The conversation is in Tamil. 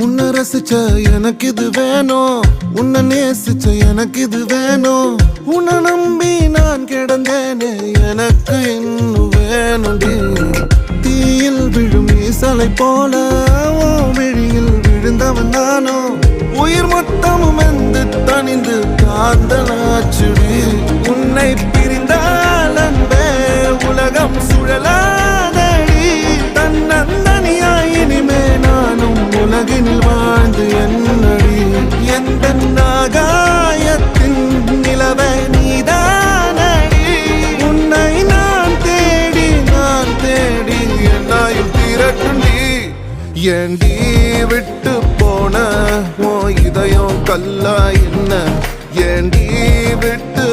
உன்னை ரசிச்ச எனக்கு இது வேணும், உன்னை நேசிச்ச எனக்கு இது வேணும். உன்னை நம்பி நான் கிடந்தேனே எனக்கு இன்னும் வேணும்டி. தீயில் விழும் ஈசலை போல ஓ விழியில் விழுந்தவன் நானோ. உயிர் மொத்தமும் வந்து தனிந்து காந்தலாச்சுடி. உன்னை பிரிந்தால் அன்பே உலகம் சுழலாதடி. தன்னந்தனியாய் இனிமே நானும் உலகினில் வாழ்ந்து என்னடி. எந்த நாகாயத்தின் நிலவை நீதானடி. உன்னை நான் தேடி என்னாயும் திரட்டுண்டி. ஏண்டி விட்டு போன ஓ இதயம் கல்லா என்ன? ஏண்டி விட்டு